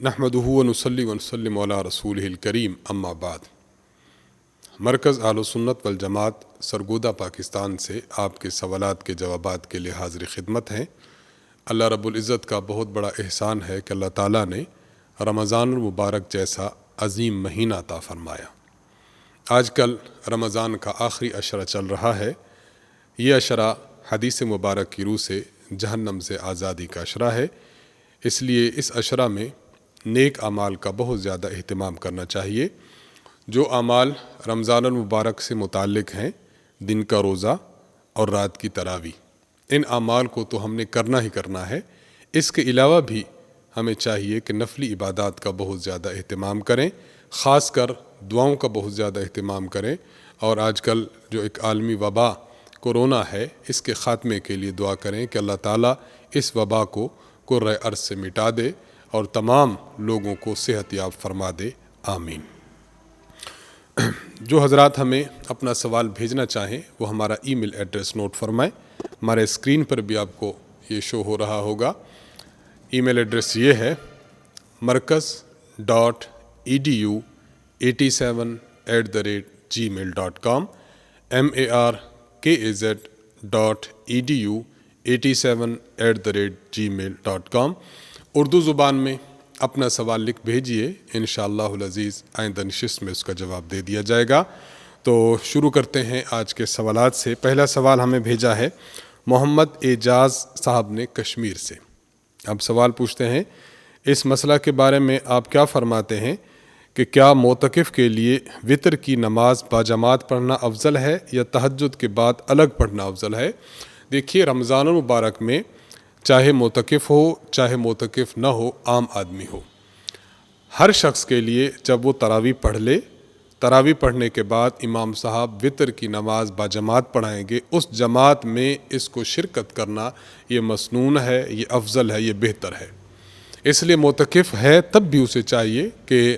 نحمدہ ونصلی ونسلم علی رسولہ الکریم اما بعد۔ مرکز اہل سنت والجماعت سرگودہ پاکستان سے آپ کے سوالات کے جوابات کے لیے حاضر خدمت ہیں۔ اللہ رب العزت کا بہت بڑا احسان ہے کہ اللہ تعالیٰ نے رمضان المبارک جیسا عظیم مہینہ عطا فرمایا۔ آج کل رمضان کا آخری عشرہ چل رہا ہے۔ یہ عشرہ حدیث مبارک کی روح سے جہنم سے آزادی کا عشرہ ہے، اس لیے اس عشرہ میں نیک اعمال کا بہت زیادہ اہتمام کرنا چاہیے۔ جو اعمال رمضان المبارک سے متعلق ہیں، دن کا روزہ اور رات کی تراویح، ان اعمال کو تو ہم نے کرنا ہی کرنا ہے۔ اس کے علاوہ بھی ہمیں چاہیے کہ نفلی عبادات کا بہت زیادہ اہتمام کریں، خاص کر دعاؤں کا بہت زیادہ اہتمام کریں، اور آج کل جو ایک عالمی وبا کورونا ہے، اس کے خاتمے کے لیے دعا کریں کہ اللہ تعالیٰ اس وبا کو کرۂ ارض سے مٹا دے اور تمام لوگوں کو صحت یاب فرما دے، آمین۔ جو حضرات ہمیں اپنا سوال بھیجنا چاہیں وہ ہمارا ای میل ایڈریس نوٹ فرمائیں۔ ہمارے اسکرین پر بھی آپ کو یہ شو ہو رہا ہوگا۔ ای میل ایڈریس یہ ہے markaz.edu87@gmail.com markaz.edu87@gmail.com۔ اردو زبان میں اپنا سوال لکھ بھیجیے، انشاءاللہ العزیز آئندہ نشست میں اس کا جواب دے دیا جائے گا۔ تو شروع کرتے ہیں آج کے سوالات سے۔ پہلا سوال ہمیں بھیجا ہے محمد اعجاز صاحب نے کشمیر سے۔ اب سوال پوچھتے ہیں، اس مسئلہ کے بارے میں آپ کیا فرماتے ہیں کہ کیا معتکف کے لیے وتر کی نماز باجماعت پڑھنا افضل ہے یا تہجد کے بعد الگ پڑھنا افضل ہے؟ دیکھیے، رمضان المبارک میں چاہے معتکف ہو چاہے معتکف نہ ہو، عام آدمی ہو، ہر شخص کے لیے جب وہ تراویح پڑھ لے، تراویح پڑھنے کے بعد امام صاحب وتر کی نماز باجماعت پڑھائیں گے، اس جماعت میں اس کو شرکت کرنا یہ مسنون ہے، یہ افضل ہے، یہ بہتر ہے۔ اس لیے معتکف ہے تب بھی اسے چاہیے کہ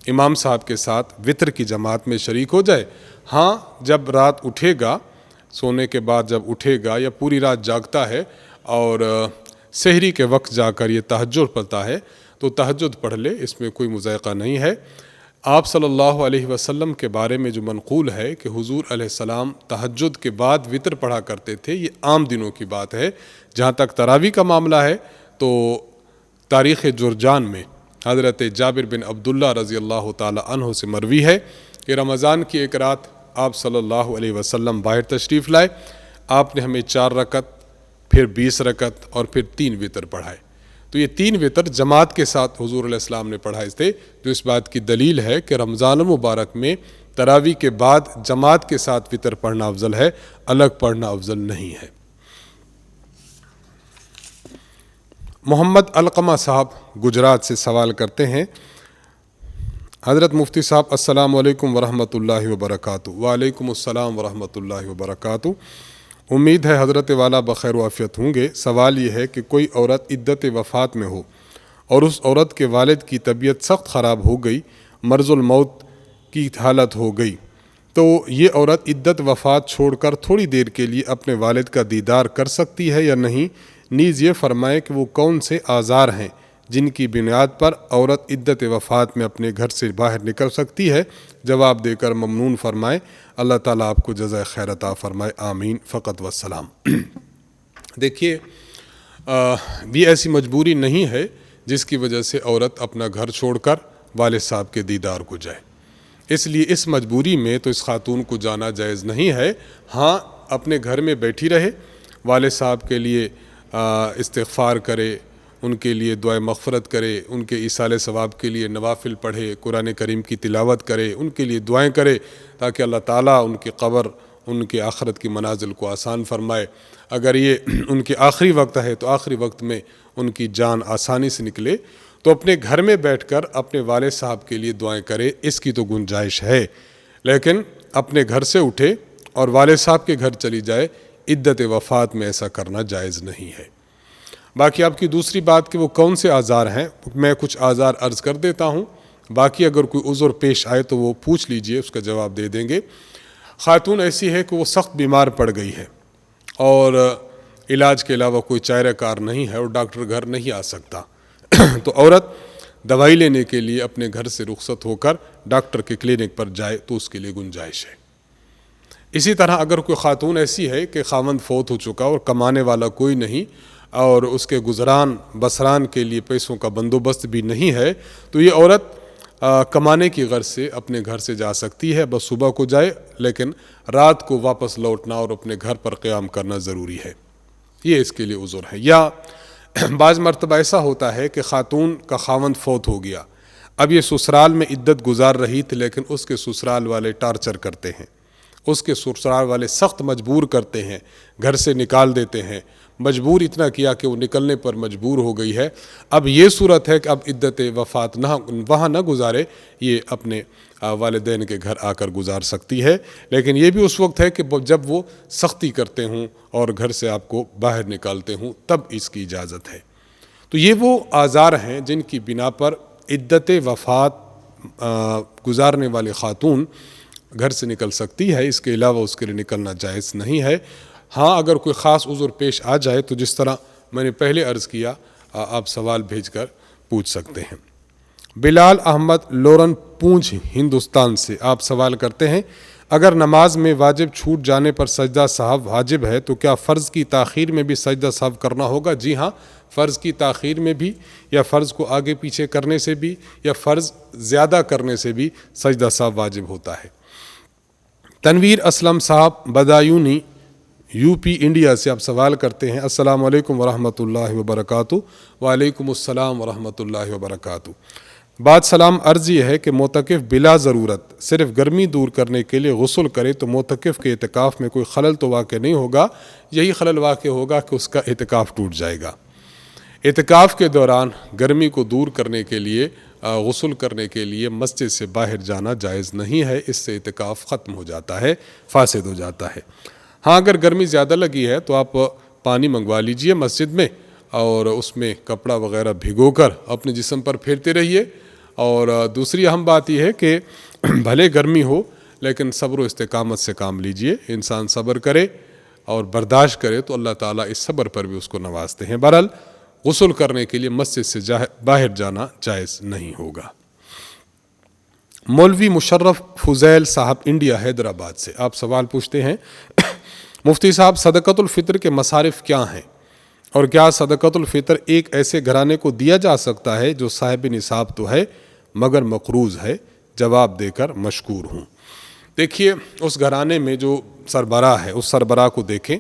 امام صاحب کے ساتھ وتر کی جماعت میں شریک ہو جائے۔ ہاں، جب رات اٹھے گا، سونے کے بعد جب اٹھے گا یا پوری رات جاگتا ہے اور سحری کے وقت جا کر یہ تہجد پڑھتا ہے تو تہجد پڑھ لے، اس میں کوئی مضائقہ نہیں ہے۔ آپ صلی اللہ علیہ وسلم کے بارے میں جو منقول ہے کہ حضور علیہ السلام تہجد کے بعد وتر پڑھا کرتے تھے، یہ عام دنوں کی بات ہے۔ جہاں تک تراویح کا معاملہ ہے تو تاریخ جرجان میں حضرت جابر بن عبداللہ رضی اللہ تعالی عنہ سے مروی ہے کہ رمضان کی ایک رات آپ صلی اللہ علیہ وسلم باہر تشریف لائے، آپ نے ہمیں 4 رکعت، پھر 20 رکعت اور پھر 3 وتر پڑھائے۔ تو یہ 3 وتر جماعت کے ساتھ حضور علیہ السلام نے پڑھائے تھے، جو اس بات کی دلیل ہے کہ رمضان المبارک میں تراویح کے بعد جماعت کے ساتھ وتر پڑھنا افضل ہے، الگ پڑھنا افضل نہیں ہے۔ محمد علقمہ صاحب گجرات سے سوال کرتے ہیں، حضرت مفتی صاحب السلام علیکم ورحمۃ اللہ وبرکاتہ۔ وعلیکم السلام ورحمۃ اللہ وبرکاتہ۔ امید ہے حضرت والا بخیر و عافیت ہوں گے۔ سوال یہ ہے کہ کوئی عورت عدت وفات میں ہو اور اس عورت کے والد کی طبیعت سخت خراب ہو گئی، مرض الموت کی حالت ہو گئی، تو یہ عورت عدت وفات چھوڑ کر تھوڑی دیر کے لیے اپنے والد کا دیدار کر سکتی ہے یا نہیں؟ نیز یہ فرمائے کہ وہ کون سے اعذار ہیں جن کی بنیاد پر عورت عدت وفات میں اپنے گھر سے باہر نکل سکتی ہے؟ جواب دے کر ممنون فرمائے۔ اللہ تعالیٰ آپ کو جزائے خیر عطا فرمائے، آمین، فقط والسلام۔ دیکھیے، یہ ایسی مجبوری نہیں ہے جس کی وجہ سے عورت اپنا گھر چھوڑ کر والد صاحب کے دیدار کو جائے، اس لیے اس مجبوری میں تو اس خاتون کو جانا جائز نہیں ہے۔ ہاں، اپنے گھر میں بیٹھی رہے، والد صاحب کے لیے استغفار کرے، ان کے لیے دعائے مغفرت کرے، ان کے ایصال ثواب کے لیے نوافل پڑھے، قرآن کریم کی تلاوت کرے، ان کے لیے دعائیں کرے تاکہ اللہ تعالیٰ ان کی قبر، ان کے آخرت کی منازل کو آسان فرمائے۔ اگر یہ ان کے آخری وقت ہے تو آخری وقت میں ان کی جان آسانی سے نکلے، تو اپنے گھر میں بیٹھ کر اپنے والد صاحب کے لیے دعائیں کرے، اس کی تو گنجائش ہے۔ لیکن اپنے گھر سے اٹھے اور والد صاحب کے گھر چلی جائے، عدت وفات میں ایسا کرنا جائز نہیں ہے۔ باقی آپ کی دوسری بات کہ وہ کون سے اعذار ہیں، میں کچھ اعذار عرض کر دیتا ہوں، باقی اگر کوئی عذر پیش آئے تو وہ پوچھ لیجئے، اس کا جواب دے دیں گے۔ خاتون ایسی ہے کہ وہ سخت بیمار پڑ گئی ہے اور علاج کے علاوہ کوئی چارہ کار نہیں ہے اور ڈاکٹر گھر نہیں آ سکتا، تو عورت دوائی لینے کے لیے اپنے گھر سے رخصت ہو کر ڈاکٹر کے کلینک پر جائے تو اس کے لیے گنجائش ہے۔ اسی طرح اگر کوئی خاتون ایسی ہے کہ خاوند فوت ہو چکا اور کمانے والا کوئی نہیں اور اس کے گزران بسران کے لیے پیسوں کا بندوبست بھی نہیں ہے، تو یہ عورت کمانے کی غرض سے اپنے گھر سے جا سکتی ہے، بس صبح کو جائے لیکن رات کو واپس لوٹنا اور اپنے گھر پر قیام کرنا ضروری ہے، یہ اس کے لیے عذر ہے۔ یا بعض مرتبہ ایسا ہوتا ہے کہ خاتون کا خاوند فوت ہو گیا، اب یہ سسرال میں عدت گزار رہی تھی لیکن اس کے سسرال والے ٹارچر کرتے ہیں، اس کے سسرال والے سخت مجبور کرتے ہیں، گھر سے نکال دیتے ہیں، مجبور اتنا کیا کہ وہ نکلنے پر مجبور ہو گئی ہے۔ اب یہ صورت ہے کہ اب عدت وفات وہاں نہ گزارے، یہ اپنے والدین کے گھر آ کر گزار سکتی ہے، لیکن یہ بھی اس وقت ہے کہ جب وہ سختی کرتے ہوں اور گھر سے آپ کو باہر نکالتے ہوں تب اس کی اجازت ہے۔ تو یہ وہ آزار ہیں جن کی بنا پر عدت وفات گزارنے والی خاتون گھر سے نکل سکتی ہے، اس کے علاوہ اس کے لیے نکلنا جائز نہیں ہے۔ ہاں اگر کوئی خاص عذر پیش آ جائے تو جس طرح میں نے پہلے عرض کیا آپ سوال بھیج کر پوچھ سکتے ہیں۔ بلال احمد لورن پونچھ ہندوستان سے آپ سوال کرتے ہیں، اگر نماز میں واجب چھوٹ جانے پر سجدہ سہو واجب ہے تو کیا فرض کی تاخیر میں بھی سجدہ سہو کرنا ہوگا؟ جی ہاں، فرض کی تاخیر میں بھی یا فرض کو آگے پیچھے کرنے سے بھی یا فرض زیادہ کرنے سے بھی سجدہ سہو واجب ہوتا ہے۔ تنویر اسلم صاحب بدایونی یو پی انڈیا سے آپ سوال کرتے ہیں، السلام علیکم ورحمۃ اللہ وبرکاتہ۔ وعلیکم السلام ورحمۃ اللہ وبرکاتہ۔ بات سلام عرض یہ ہے کہ معتکف بلا ضرورت صرف گرمی دور کرنے کے لیے غسل کرے تو معتکف کے اعتکاف میں کوئی خلل تو واقع نہیں ہوگا، یہی خلل واقع ہوگا کہ اس کا اعتکاف ٹوٹ جائے گا۔ اعتکاف کے دوران گرمی کو دور کرنے کے لیے غسل کرنے کے لیے مسجد سے باہر جانا جائز نہیں ہے، اس سے اعتکاف ختم ہو جاتا ہے، فاسد ہو جاتا ہے۔ ہاں اگر گرمی زیادہ لگی ہے تو آپ پانی منگوا لیجئے مسجد میں اور اس میں کپڑا وغیرہ بھگو کر اپنے جسم پر پھیرتے رہیے۔ اور دوسری اہم بات یہ ہے کہ بھلے گرمی ہو لیکن صبر و استقامت سے کام لیجئے، انسان صبر کرے اور برداشت کرے تو اللہ تعالیٰ اس صبر پر بھی اس کو نوازتے ہیں۔ بہرحال غسل کرنے کے لیے مسجد سے باہر جانا جائز نہیں ہوگا۔ مولوی مشرف فضیل صاحب انڈیا حیدرآباد سے آپ سوال پوچھتے ہیں، مفتی صاحب صدقۃ الفطر کے مصارف کیا ہیں اور کیا صدقۃ الفطر ایک ایسے گھرانے کو دیا جا سکتا ہے جو صاحب نصاب تو ہے مگر مقروض ہے؟ جواب دے کر مشکور ہوں۔ دیکھیے اس گھرانے میں جو سربراہ ہے اس سربراہ کو دیکھیں،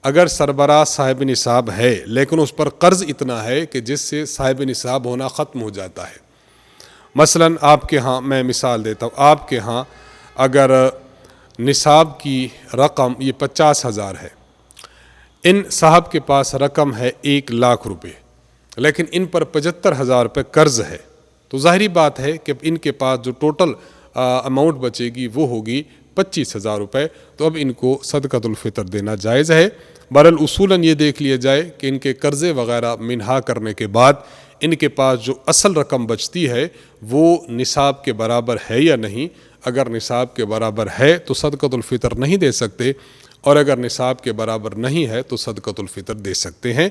اگر سربراہ صاحب نصاب ہے لیکن اس پر قرض اتنا ہے کہ جس سے صاحب نصاب ہونا ختم ہو جاتا ہے، مثلا آپ کے ہاں میں مثال دیتا ہوں، آپ کے ہاں اگر نصاب کی رقم یہ 50,000 ہے، ان صاحب کے پاس رقم ہے 1,00,000 روپے لیکن ان پر 75,000 روپے قرض ہے، تو ظاہری بات ہے کہ ان کے پاس جو ٹوٹل اماؤنٹ بچے گی وہ ہوگی 25,000 روپے، تو اب ان کو صدقۃ الفطر دینا جائز ہے۔ بہرحال اصولاً یہ دیکھ لیا جائے کہ ان کے قرضے وغیرہ منہا کرنے کے بعد ان کے پاس جو اصل رقم بچتی ہے وہ نصاب کے برابر ہے یا نہیں۔ اگر نصاب کے برابر ہے تو صدقۃ الفطر نہیں دے سکتے، اور اگر نصاب کے برابر نہیں ہے تو صدقۃ الفطر دے سکتے ہیں۔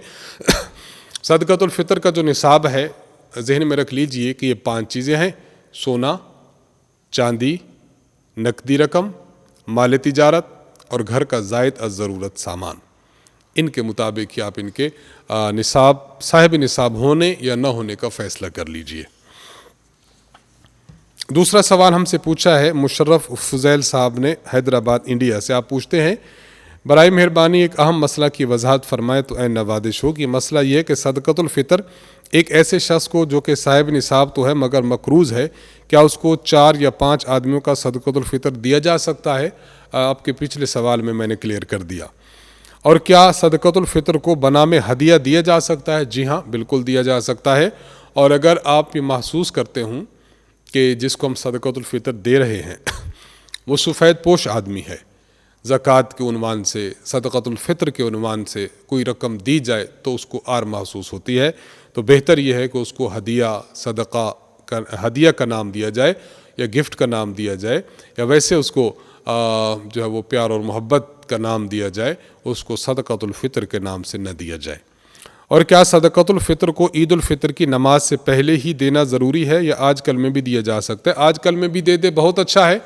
صدقۃ الفطر کا جو نصاب ہے ذہن میں رکھ لیجئے کہ یہ 5 چیزیں ہیں: سونا، چاندی، نقدی رقم، مال تجارت اور گھر کا زائد از ضرورت سامان۔ ان کے مطابق ہی آپ ان کے نصاب صاحب نصاب ہونے یا نہ ہونے کا فیصلہ کر لیجئے۔ دوسرا سوال ہم سے پوچھا ہے مشرف فضیل صاحب نے حیدرآباد انڈیا سے، آپ پوچھتے ہیں برائے مہربانی ایک اہم مسئلہ کی وضاحت فرمائے تو اے نوازش ہو۔ کہ مسئلہ یہ ہے کہ صدقۃ الفطر ایک ایسے شخص کو جو کہ صاحب نصاب تو ہے مگر مقروض ہے، کیا اس کو 4 یا 5 آدمیوں کا صدقۃ الفطر دیا جا سکتا ہے؟ آپ کے پچھلے سوال میں نے کلیئر کر دیا۔ اور کیا صدقۃ الفطر کو بنام ہدیہ دیا جا سکتا ہے؟ جی ہاں بالکل دیا جا سکتا ہے۔ اور اگر آپ یہ محسوس کرتے ہوں کہ جس کو ہم صدقۃ الفطر دے رہے ہیں وہ سفید پوش آدمی ہے، زکوٰۃ کے عنوان سے صدقۃ الفطر کے عنوان سے کوئی رقم دی جائے تو اس کو آر محسوس ہوتی ہے، تو بہتر یہ ہے کہ اس کو ہدیہ کا نام دیا جائے یا گفٹ کا نام دیا جائے، یا ویسے اس کو جو ہے وہ پیار اور محبت کا نام دیا جائے، اس کو صدقۃ الفطر کے نام سے نہ دیا جائے۔ اور کیا صدقۃ الفطر کو عید الفطر کی نماز سے پہلے ہی دینا ضروری ہے یا آج کل میں بھی دیا جا سکتا ہے؟ آج کل میں بھی دے بہت اچھا ہے،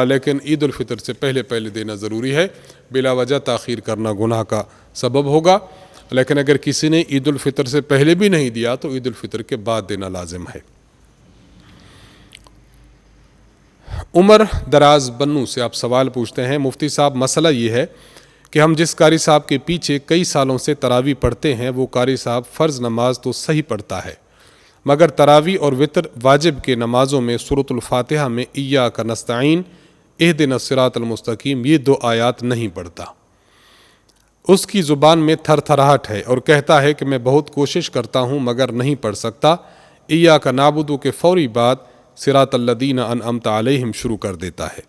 لیکن عید الفطر سے پہلے دینا ضروری ہے۔ بلا وجہ تاخیر کرنا گناہ کا سبب ہوگا، لیکن اگر کسی نے عید الفطر سے پہلے بھی نہیں دیا تو عید الفطر کے بعد دینا لازم ہے۔ عمر دراز بنو سے آپ سوال پوچھتے ہیں، مفتی صاحب مسئلہ یہ ہے کہ ہم جس قاری صاحب کے پیچھے کئی سالوں سے تراویح پڑھتے ہیں وہ قاری صاحب فرض نماز تو صحیح پڑھتا ہے، مگر تراویح اور وتر واجب کے نمازوں میں سورۃ الفاتحہ میں ایاک نستعین اہدنا الصراط المستقیم یہ 2 آیات نہیں پڑھتا۔ اس کی زبان میں تھر تھراہٹ ہے اور کہتا ہے کہ میں بہت کوشش کرتا ہوں مگر نہیں پڑھ سکتا۔ ایاک نعبد کے فوری بعد صراط الذین انعمت علیہم شروع کر دیتا ہے۔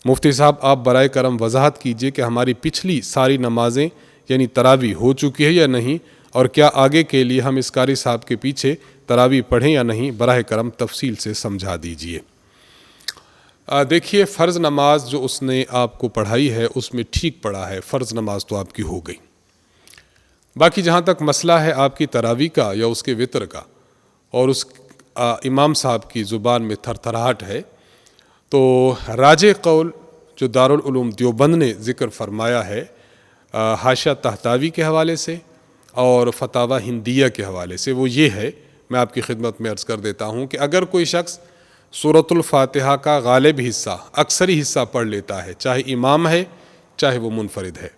مفتی صاحب آپ برائے کرم وضاحت کیجئے کہ ہماری پچھلی ساری نمازیں یعنی تراویح ہو چکی ہے یا نہیں، اور کیا آگے کے لیے ہم اس قاری صاحب کے پیچھے تراویح پڑھیں یا نہیں؟ براہ کرم تفصیل سے سمجھا دیجئے۔ دیکھیے، فرض نماز جو اس نے آپ کو پڑھائی ہے اس میں ٹھیک پڑھا ہے، فرض نماز تو آپ کی ہو گئی۔ باقی جہاں تک مسئلہ ہے آپ کی تراویح کا یا اس کے وتر کا، اور اس امام صاحب کی زبان میں تھر تھراہٹ ہے، تو راجح قول جو دارالعلوم دیوبند نے ذکر فرمایا ہے حاشیہ طحطاوی کے حوالے سے اور فتاوی ہندیہ کے حوالے سے، وہ یہ ہے، میں آپ کی خدمت میں عرض کر دیتا ہوں کہ اگر کوئی شخص سورۃ الفاتحہ کا غالب حصہ اکثری حصہ پڑھ لیتا ہے، چاہے امام ہے چاہے وہ منفرد ہے،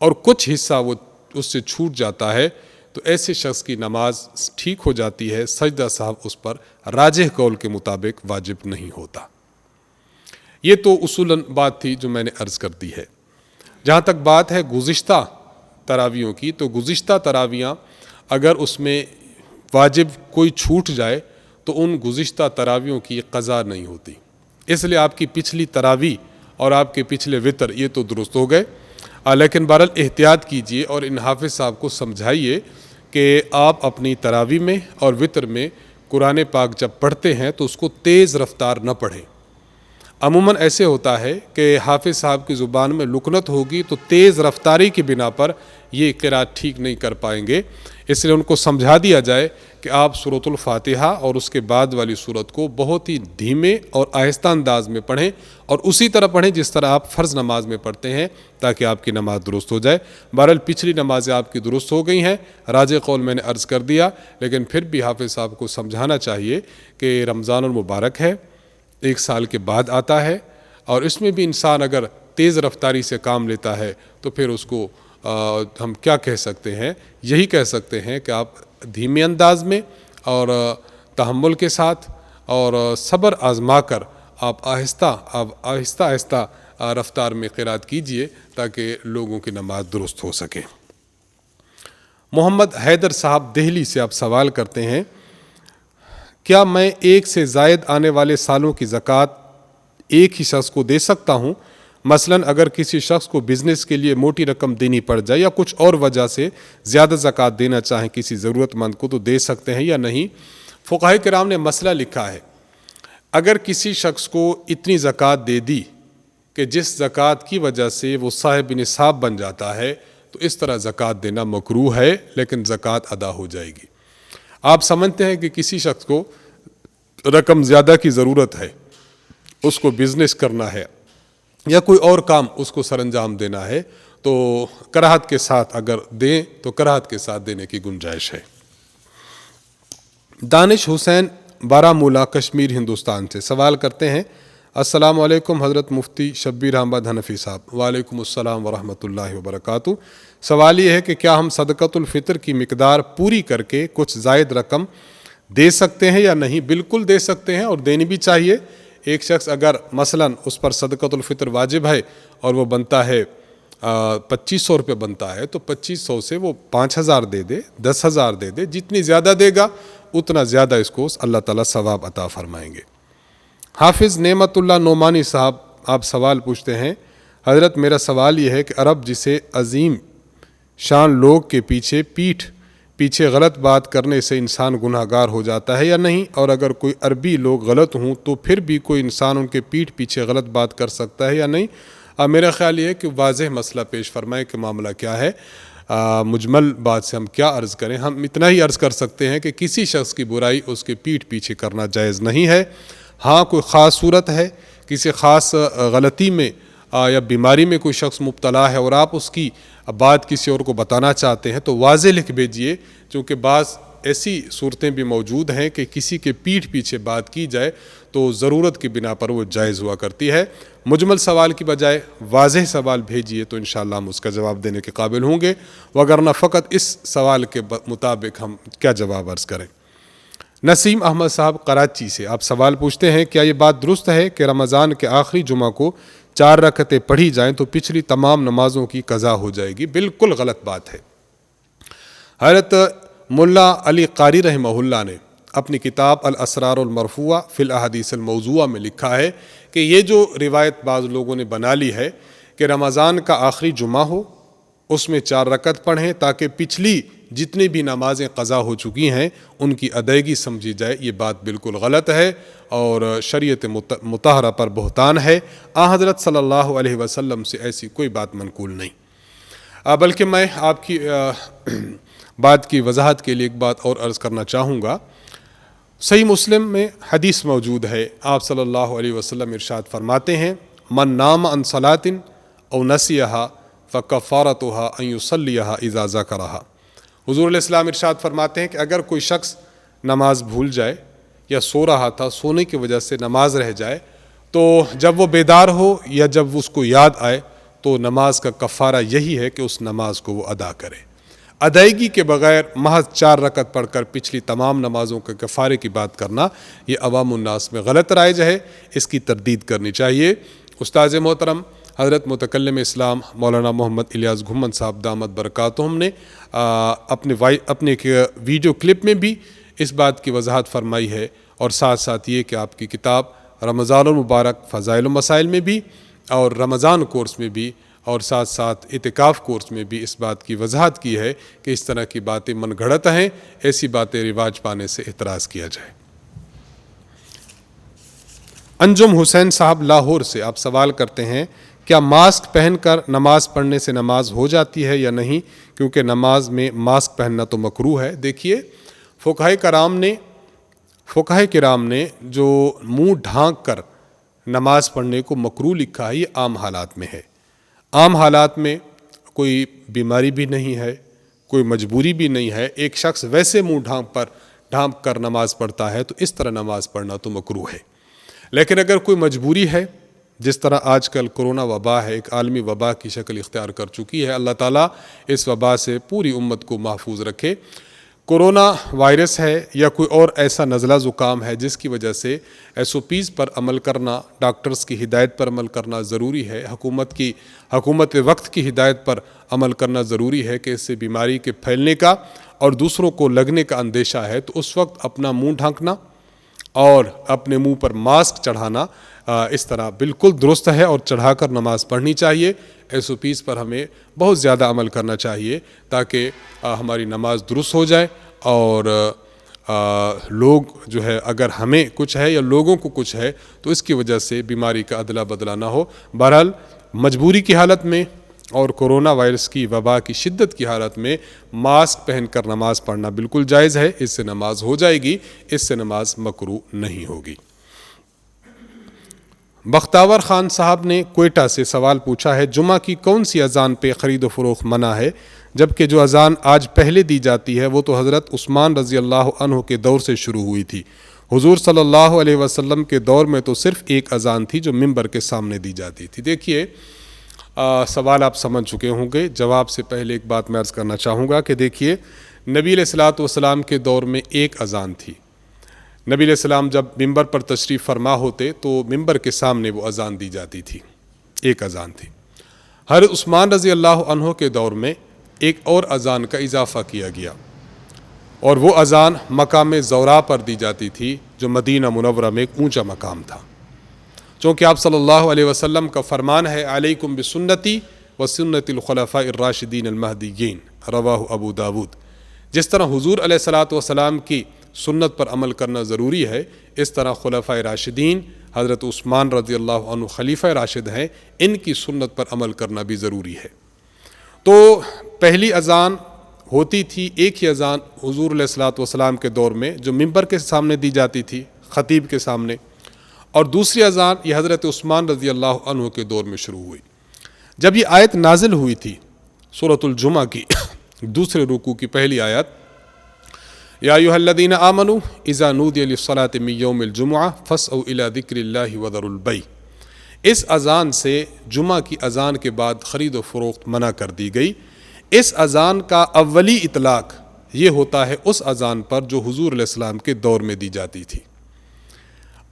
اور کچھ حصہ وہ اس سے چھوٹ جاتا ہے، تو ایسے شخص کی نماز ٹھیک ہو جاتی ہے، سجدہ صاحب اس پر راجح قول کے مطابق واجب نہیں ہوتا۔ یہ تو اصولاً بات تھی جو میں نے عرض کر دی ہے۔ جہاں تک بات ہے گزشتہ تراویحوں کی، تو گزشتہ تراویحاں اگر اس میں واجب کوئی چھوٹ جائے تو ان گزشتہ تراویحوں کی قضا نہیں ہوتی، اس لیے آپ کی پچھلی تراویح اور آپ کے پچھلے وتر یہ تو درست ہو گئے، لیکن بہرحال احتیاط کیجئے اور ان حافظ صاحب کو سمجھائیے کہ آپ اپنی تراویح میں اور وتر میں قرآن پاک جب پڑھتے ہیں تو اس کو تیز رفتار نہ پڑھیں۔ عموماً ایسے ہوتا ہے کہ حافظ صاحب کی زبان میں لکنت ہوگی تو تیز رفتاری کی بنا پر یہ قرات ٹھیک نہیں کر پائیں گے، اس لیے ان کو سمجھا دیا جائے کہ آپ سورۃ الفاتحہ اور اس کے بعد والی سورت کو بہت ہی دھیمے اور آہستہ انداز میں پڑھیں، اور اسی طرح پڑھیں جس طرح آپ فرض نماز میں پڑھتے ہیں، تاکہ آپ کی نماز درست ہو جائے۔ بہرحال پچھلی نمازیں آپ کی درست ہو گئی ہیں، راجح قول میں نے عرض کر دیا، لیکن پھر بھی حافظ صاحب کو سمجھانا چاہیے کہ رمضان المبارک ہے، 1 سال کے بعد آتا ہے، اور اس میں بھی انسان اگر تیز رفتاری سے کام لیتا ہے تو پھر اس کو ہم کیا کہہ سکتے ہیں؟ یہی کہہ سکتے ہیں کہ آپ دھیمے انداز میں اور تحمل کے ساتھ اور صبر آزما کر آپ آہستہ رفتار میں قرات کیجئے تاکہ لوگوں کی نماز درست ہو سکے۔ محمد حیدر صاحب دہلی سے آپ سوال کرتے ہیں، کیا میں 1 سے زائد آنے والے سالوں کی زکوٰۃ ایک ہی شخص کو دے سکتا ہوں؟ مثلاً اگر کسی شخص کو بزنس کے لیے موٹی رقم دینی پڑ جائے یا کچھ اور وجہ سے زیادہ زکوٰۃ دینا چاہیں کسی ضرورت مند کو، تو دے سکتے ہیں یا نہیں؟ فقہاء کرام نے مسئلہ لکھا ہے، اگر کسی شخص کو اتنی زکوٰۃ دے دی کہ جس زکوٰۃ کی وجہ سے وہ صاحب نصاب بن جاتا ہے، تو اس طرح زکوٰۃ دینا مکروہ ہے، لیکن زکوٰۃ ادا ہو جائے گی۔ آپ سمجھتے ہیں کہ کسی شخص کو رقم زیادہ کی ضرورت ہے، اس کو بزنس کرنا ہے یا کوئی اور کام اس کو سر انجام دینا ہے، تو کراہت کے ساتھ اگر دیں تو کراہت کے ساتھ دینے کی گنجائش ہے۔ دانش حسین بارہمولہ کشمیر ہندوستان سے سوال کرتے ہیں، السلام علیکم حضرت مفتی شبیر احمد حنفی صاحب۔ وعلیکم السلام ورحمۃ اللہ وبرکاتہ۔ سوال یہ ہے کہ کیا ہم صدقۃ الفطر کی مقدار پوری کر کے کچھ زائد رقم دے سکتے ہیں یا نہیں؟ بالکل دے سکتے ہیں اور دینی بھی چاہیے۔ ایک شخص اگر مثلاً اس پر صدقۃ الفطر واجب ہے اور وہ بنتا ہے 2500 روپے بنتا ہے، تو 2500 سے وہ 5000 دے دے، 10,000 دے دے، جتنی زیادہ دے گا اتنا زیادہ اس کو اللہ تعالیٰ ثواب عطا فرمائیں گے۔ حافظ نعمت اللہ نعمانی صاحب آپ سوال پوچھتے ہیں، حضرت میرا سوال یہ ہے کہ عرب جسے عظیم شان لوگ کے پیچھے غلط بات کرنے سے انسان گناہ گار ہو جاتا ہے یا نہیں؟ اور اگر کوئی عربی لوگ غلط ہوں تو پھر بھی کوئی انسان ان کے پیچھے غلط بات کر سکتا ہے یا نہیں؟ میرا خیال یہ ہے کہ واضح مسئلہ پیش فرمائے کہ معاملہ کیا ہے۔ مجمل بات سے ہم کیا عرض کریں؟ ہم اتنا ہی عرض کر سکتے ہیں کہ کسی شخص کی برائی اس کے پیٹھ پیچھے کرنا جائز نہیں ہے۔ ہاں کوئی خاص صورت ہے، کسی خاص غلطی میں یا بیماری میں کوئی شخص مبتلا ہے اور آپ اس کی بات کسی اور کو بتانا چاہتے ہیں تو واضح لکھ بھیجئے، چونکہ بعض ایسی صورتیں بھی موجود ہیں کہ کسی کے پیٹھ پیچھے بات کی جائے تو ضرورت کی بنا پر وہ جائز ہوا کرتی ہے۔ مجمل سوال کی بجائے واضح سوال بھیجئے تو انشاءاللہ ہم اس کا جواب دینے کے قابل ہوں گے، وگرنہ فقط اس سوال کے مطابق ہم کیا جواب عرض کریں۔ نسیم احمد صاحب کراچی سے آپ سوال پوچھتے ہیں، کیا یہ بات درست ہے کہ رمضان کے آخری جمعہ کو 4 رکعتیں پڑھی جائیں تو پچھلی تمام نمازوں کی قضا ہو جائے گی؟ بالکل غلط بات ہے۔ حضرت ملا علی قاری رحمہ اللہ نے اپنی کتاب الاسرار المرفوعہ فی الاحادیث الموضوعہ میں لکھا ہے کہ یہ جو روایت بعض لوگوں نے بنا لی ہے کہ رمضان کا آخری جمعہ ہو، اس میں 4 رکعت پڑھیں تاکہ پچھلی جتنی بھی نمازیں قضا ہو چکی ہیں ان کی ادائیگی سمجھی جائے، یہ بات بالکل غلط ہے اور شریعت مطہرہ پر بہتان ہے۔ حضرت صلی اللہ علیہ وسلم سے ایسی کوئی بات منقول نہیں۔ بلکہ میں آپ کی بات کی وضاحت کے لیے ایک بات اور عرض کرنا چاہوں گا۔ صحیح مسلم میں حدیث موجود ہے، آپ صلی اللہ علیہ وسلم ارشاد فرماتے ہیں، من نام عن صلاۃ او نسیہا فکفارتها ان یصلیھا اذا ذکرھا۔ حضور علیہ السلام ارشاد فرماتے ہیں کہ اگر کوئی شخص نماز بھول جائے یا سو رہا تھا، سونے کی وجہ سے نماز رہ جائے، تو جب وہ بیدار ہو یا جب اس کو یاد آئے تو نماز کا کفارہ یہی ہے کہ اس نماز کو وہ ادا کرے۔ ادائیگی کے بغیر محض 4 رکعت پڑھ کر پچھلی تمام نمازوں کے کفارے کی بات کرنا یہ عوام الناس میں غلط رائج ہے، اس کی تردید کرنی چاہیے۔ استاذ محترم حضرت متکلم اسلام مولانا محمد الیاس گھمن صاحب دامت برکاتہم نے اپنے ایک ویڈیو کلپ میں بھی اس بات کی وضاحت فرمائی ہے، اور ساتھ ساتھ یہ کہ آپ کی کتاب رمضان المبارک فضائل و مسائل میں بھی اور رمضان کورس میں بھی اور ساتھ ساتھ اعتکاف کورس میں بھی اس بات کی وضاحت کی ہے کہ اس طرح کی باتیں من گھڑت ہیں، ایسی باتیں رواج پانے سے اعتراض کیا جائے۔ انجم حسین صاحب لاہور سے آپ سوال کرتے ہیں، کیا ماسک پہن کر نماز پڑھنے سے نماز ہو جاتی ہے یا نہیں؟ کیونکہ نماز میں ماسک پہننا تو مکروہ ہے۔ دیکھیے فقہائے کرام نے جو منہ ڈھانک کر نماز پڑھنے کو مکروہ لکھا ہے، یہ عام حالات میں ہے۔ عام حالات میں کوئی بیماری بھی نہیں ہے، کوئی مجبوری بھی نہیں ہے، ایک شخص ویسے منہ ڈھانپ کر نماز پڑھتا ہے تو اس طرح نماز پڑھنا تو مکروہ ہے۔ لیکن اگر کوئی مجبوری ہے، جس طرح آج کل کرونا وبا ہے، ایک عالمی وبا کی شکل اختیار کر چکی ہے، اللہ تعالیٰ اس وبا سے پوری امت کو محفوظ رکھے۔ کرونا وائرس ہے یا کوئی اور ایسا نزلہ زکام ہے جس کی وجہ سے SOPs پر عمل کرنا، ڈاکٹرز کی ہدایت پر عمل کرنا ضروری ہے، حکومت وقت کی ہدایت پر عمل کرنا ضروری ہے کہ اس سے بیماری کے پھیلنے کا اور دوسروں کو لگنے کا اندیشہ ہے، تو اس وقت اپنا منہ ڈھانکنا اور اپنے منہ پر ماسک چڑھانا اس طرح بالکل درست ہے اور چڑھا کر نماز پڑھنی چاہیے۔ SOPs پر ہمیں بہت زیادہ عمل کرنا چاہیے تاکہ ہماری نماز درست ہو جائے اور لوگ جو ہے اگر ہمیں کچھ ہے یا لوگوں کو کچھ ہے تو اس کی وجہ سے بیماری کا ادلا بدلا نہ ہو۔ بہرحال مجبوری کی حالت میں اور کرونا وائرس کی وبا کی شدت کی حالت میں ماسک پہن کر نماز پڑھنا بالکل جائز ہے، اس سے نماز ہو جائے گی، اس سے نماز مکروہ نہیں ہوگی۔ بختاور خان صاحب نے کوئٹہ سے سوال پوچھا ہے، جمعہ کی کون سی اذان پہ خرید و فروخت منع ہے، جبکہ جو اذان آج پہلے دی جاتی ہے وہ تو حضرت عثمان رضی اللہ عنہ کے دور سے شروع ہوئی تھی۔ حضور صلی اللہ علیہ وسلم کے دور میں تو صرف ایک اذان تھی جو منبر کے سامنے دی جاتی تھی۔ دیکھیے سوال آپ سمجھ چکے ہوں گے، جواب سے پہلے ایک بات میں عرض کرنا چاہوں گا کہ دیکھیے نبی علیہ الصلوۃ والسلام کے دور میں ایک اذان تھی۔ نبی علیہ السلام جب منبر پر تشریف فرما ہوتے تو منبر کے سامنے وہ اذان دی جاتی تھی، ایک اذان تھی۔ حضرت عثمان رضی اللہ عنہ کے دور میں ایک اور اذان کا اضافہ کیا گیا اور وہ اذان مقام زورا پر دی جاتی تھی جو مدینہ منورہ میں ایک اونچا مقام تھا، چونکہ آپ صلی اللہ علیہ وسلم کا فرمان ہے علیکم بسنتی و سنت الخلفاء الراشدین المہدیین، رواہ ابو داود۔ جس طرح حضور علیہ الصلوۃ والسلام کی سنت پر عمل کرنا ضروری ہے، اس طرح خلفائے راشدین حضرت عثمان رضی اللہ عنہ خلیفہ راشد ہیں، ان کی سنت پر عمل کرنا بھی ضروری ہے۔ تو پہلی اذان ہوتی تھی، ایک ہی اذان حضور علیہ الصلوۃ والسلام کے دور میں جو ممبر کے سامنے دی جاتی تھی خطیب کے سامنے، اور دوسری اذان یہ حضرت عثمان رضی اللہ عنہ کے دور میں شروع ہوئی۔ جب یہ آیت نازل ہوئی تھی سورۃ الجمعہ کی دوسرے رکوع کی پہلی آیت، یا ایھا الذین آمنوا اذا نودی للصلاۃ من یوم الجمعہ فاسعوا الی ذکر اللہ وذروا البیع، اس اذان سے جمعہ کی اذان کے بعد خرید و فروخت منع کر دی گئی۔ اس اذان کا اولی اطلاق یہ ہوتا ہے اس اذان پر جو حضور علیہ السلام کے دور میں دی جاتی تھی،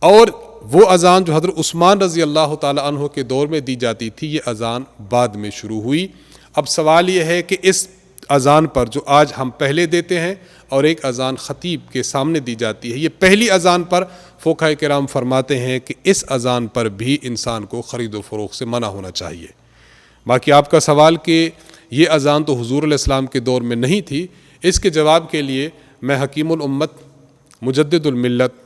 اور وہ اذان جو حضرت عثمان رضی اللہ تعالی عنہ کے دور میں دی جاتی تھی یہ اذان بعد میں شروع ہوئی۔ اب سوال یہ ہے کہ اس اذان پر جو آج ہم پہلے دیتے ہیں اور ایک اذان خطیب کے سامنے دی جاتی ہے، یہ پہلی اذان پر فقہاء کرام فرماتے ہیں کہ اس اذان پر بھی انسان کو خرید و فروخت سے منع ہونا چاہیے۔ باقی آپ کا سوال کہ یہ اذان تو حضور علیہ السلام کے دور میں نہیں تھی، اس کے جواب کے لیے میں حکیم الامت مجدد الملت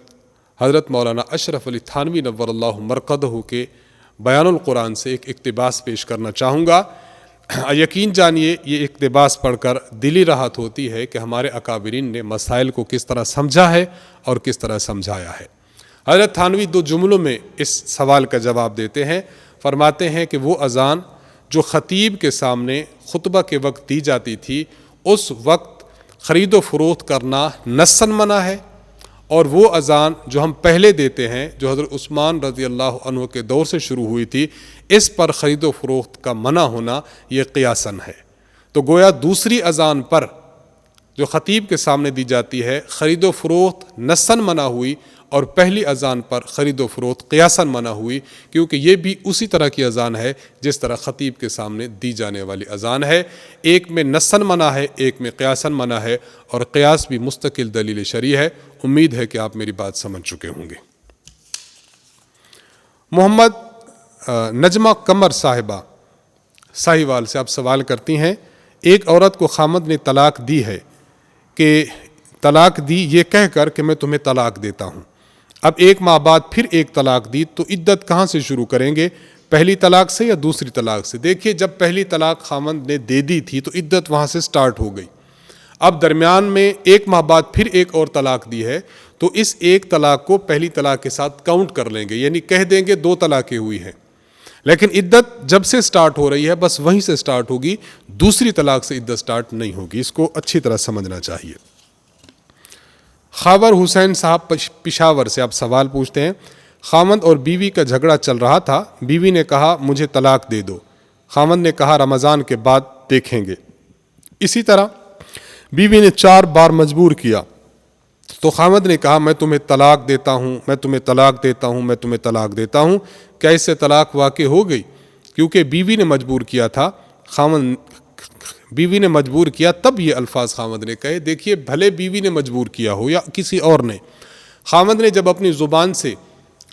حضرت مولانا اشرف علی تھانوی نور اللہ مرقدہ کے بیان القرآن سے ایک اقتباس پیش کرنا چاہوں گا۔ یقین جانیے یہ اقتباس پڑھ کر دلی راحت ہوتی ہے کہ ہمارے اکابرین نے مسائل کو کس طرح سمجھا ہے اور کس طرح سمجھایا ہے۔ حضرت تھانوی دو جملوں میں اس سوال کا جواب دیتے ہیں، فرماتے ہیں کہ وہ اذان جو خطیب کے سامنے خطبہ کے وقت دی جاتی تھی اس وقت خرید و فروخت کرنا نصاً منع ہے، اور وہ اذان جو ہم پہلے دیتے ہیں جو حضرت عثمان رضی اللہ عنہ کے دور سے شروع ہوئی تھی اس پر خرید و فروخت کا منع ہونا یہ قیاساً ہے۔ تو گویا دوسری اذان پر جو خطیب کے سامنے دی جاتی ہے خرید و فروخت نصاً منع ہوئی، اور پہلی اذان پر خرید و فروخت قیاساً منع ہوئی، کیونکہ یہ بھی اسی طرح کی اذان ہے جس طرح خطیب کے سامنے دی جانے والی اذان ہے۔ ایک میں نصاً منع ہے، ایک میں قیاساً منع ہے، اور قیاس بھی مستقل دلیل شرعی ہے۔ امید ہے کہ آپ میری بات سمجھ چکے ہوں گے۔ محمد نجمہ قمر صاحبہ ساہیوال سے آپ سوال کرتی ہیں، ایک عورت کو خامد نے طلاق دی ہے کہ طلاق دی یہ کہہ کر کہ میں تمہیں طلاق دیتا ہوں، اب ایک ماہ بعد پھر ایک طلاق دی، تو عدت کہاں سے شروع کریں گے، پہلی طلاق سے یا دوسری طلاق سے؟ دیکھیے جب پہلی طلاق خامد نے دے دی تھی تو عدت وہاں سے سٹارٹ ہو گئی، اب درمیان میں ایک ماہ بعد پھر ایک اور طلاق دی ہے تو اس ایک طلاق کو پہلی طلاق کے ساتھ کاؤنٹ کر لیں گے، یعنی کہہ دیں گے دو طلاقیں ہوئی ہیں، لیکن عدت جب سے سٹارٹ ہو رہی ہے بس وہیں سے سٹارٹ ہوگی، دوسری طلاق سے عدت سٹارٹ نہیں ہوگی۔ اس کو اچھی طرح سمجھنا چاہیے۔ خاور حسین صاحب پشاور سے آپ سوال پوچھتے ہیں، خامند اور بیوی کا جھگڑا چل رہا تھا، بیوی نے کہا مجھے طلاق دے دو، خامند نے کہا رمضان کے بعد دیکھیں گے، اسی طرح بیوی نے 4 بار مجبور کیا تو خامند نے کہا میں تمہیں طلاق دیتا ہوں، میں تمہیں طلاق دیتا ہوں، میں تمہیں طلاق دیتا ہوں، کیا اس سے طلاق واقع ہو گئی؟ کیونکہ بیوی نے مجبور کیا تھا، بیوی نے مجبور کیا تب یہ الفاظ خامند نے کہے۔ دیکھیے بھلے بیوی نے مجبور کیا ہو یا کسی اور نے، خامند نے جب اپنی زبان سے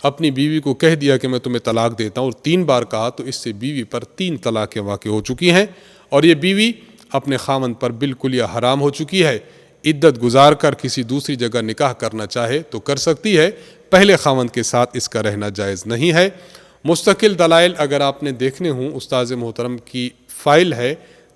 اپنی بیوی کو کہہ دیا کہ میں تمہیں طلاق دیتا ہوں اور 3 بار کہا تو اس سے بیوی پر 3 طلاقیں واقع ہو چکی ہیں، اور یہ بیوی اپنے خامند پر بالکل یا حرام ہو چکی ہے۔ عدت گزار کر کسی دوسری جگہ نکاح کرنا چاہے تو کر سکتی ہے، پہلے خامند کے ساتھ اس کا رہنا جائز نہیں ہے۔ مستقل دلائل اگر آپ نے دیکھنے ہوں، استاذ محترم کی فائل ہے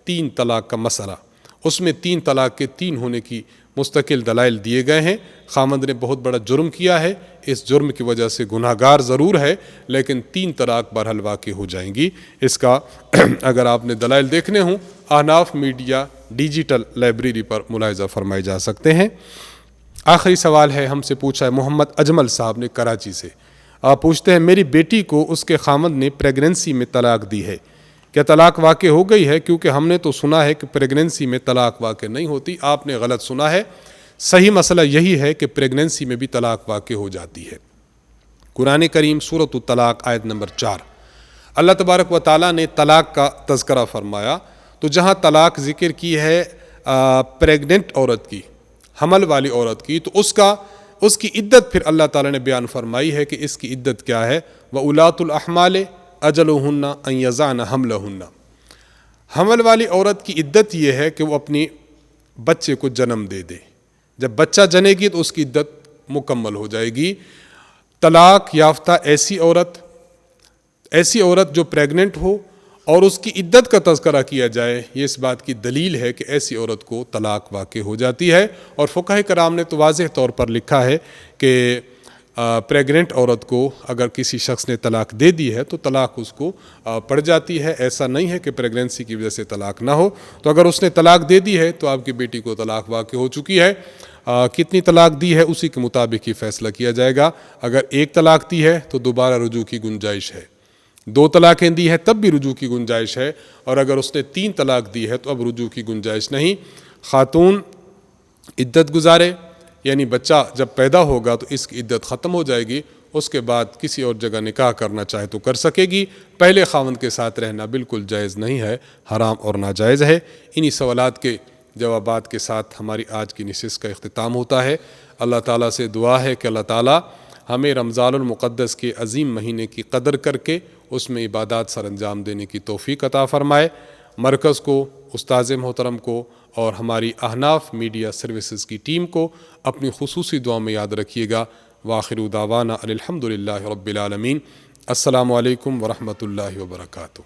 3 طلاق کا مسئلہ، اس میں 3 طلاق کے 3 ہونے کی مستقل دلائل دیے گئے ہیں۔ خامند نے بہت بڑا جرم کیا ہے، اس جرم کی وجہ سے گناہگار ضرور ہے، لیکن 3 طلاق بہرحال واقع ہو جائیں گی۔ اس کا اگر آپ نے دلائل دیکھنے ہوں احناف میڈیا ڈیجیٹل لائبریری پر ملاحظہ فرمائے جا سکتے ہیں۔ آخری سوال ہے ہم سے پوچھا ہے محمد اجمل صاحب نے کراچی سے، آپ پوچھتے ہیں میری بیٹی کو اس کے خامند نے پریگننسی میں طلاق دی ہے، کیا طلاق واقع ہو گئی ہے؟ کیونکہ ہم نے تو سنا ہے کہ پریگننسی میں طلاق واقع نہیں ہوتی۔ آپ نے غلط سنا ہے، صحیح مسئلہ یہی ہے کہ پریگننسی میں بھی طلاق واقع ہو جاتی ہے۔ قرآن کریم سورۃ الطلاق آیت نمبر 4 اللہ تبارک و تعالیٰ نے طلاق کا تذکرہ فرمایا، تو جہاں طلاق ذکر کی ہے پریگننٹ عورت کی، حمل والی عورت کی، تو اس کی عدت پھر اللہ تعالیٰ نے بیان فرمائی ہے کہ اس کی عدت کیا ہے، وَأُولَاتُ الْأَحْمَالِ أَجَلُهُنَّ أَن يَضَعْنَ حَمْلَهُنَّ، حمل والی عورت کی عدت یہ ہے کہ وہ اپنی بچے کو جنم دے دے، جب بچہ جنے گی تو اس کی عدت مکمل ہو جائے گی۔ طلاق یافتہ ایسی عورت جو پریگننٹ ہو اور اس کی عدت کا تذکرہ کیا جائے، یہ اس بات کی دلیل ہے کہ ایسی عورت کو طلاق واقع ہو جاتی ہے۔ اور فقہ کرام نے تو واضح طور پر لکھا ہے کہ پریگننٹ عورت کو اگر کسی شخص نے طلاق دے دی ہے تو طلاق اس کو پڑ جاتی ہے۔ ایسا نہیں ہے کہ پریگننسی کی وجہ سے طلاق نہ ہو، تو اگر اس نے طلاق دے دی ہے تو آپ کی بیٹی کو طلاق واقع ہو چکی ہے۔ کتنی طلاق دی ہے اسی کے مطابق ہی فیصلہ کیا جائے گا۔ اگر ایک طلاق دی ہے تو دوبارہ رجوع کی گنجائش ہے، 2 طلاقیں دی ہے تب بھی رجوع کی گنجائش ہے، اور اگر اس نے 3 طلاق دی ہے تو اب رجوع کی گنجائش نہیں۔ خاتون عدت گزارے، یعنی بچہ جب پیدا ہوگا تو اس کی عدت ختم ہو جائے گی، اس کے بعد کسی اور جگہ نکاح کرنا چاہے تو کر سکے گی۔ پہلے خاوند کے ساتھ رہنا بالکل جائز نہیں ہے، حرام اور ناجائز ہے۔ انہی سوالات کے جوابات کے ساتھ ہماری آج کی نشست کا اختتام ہوتا ہے۔ اللہ تعالیٰ سے دعا ہے کہ اللہ تعالیٰ ہمیں رمضان المقدس کے عظیم مہینے کی قدر کر کے اس میں عبادات سر انجام دینے کی توفیق عطا فرمائے۔ مرکز کو، استاذ محترم کو اور ہماری احناف میڈیا سروسز کی ٹیم کو اپنی خصوصی دعا میں یاد رکھیے گا۔ وآخر دعوانا الحمد للہ رب العالمین۔ السلام علیکم ورحمۃ اللہ وبرکاتہ۔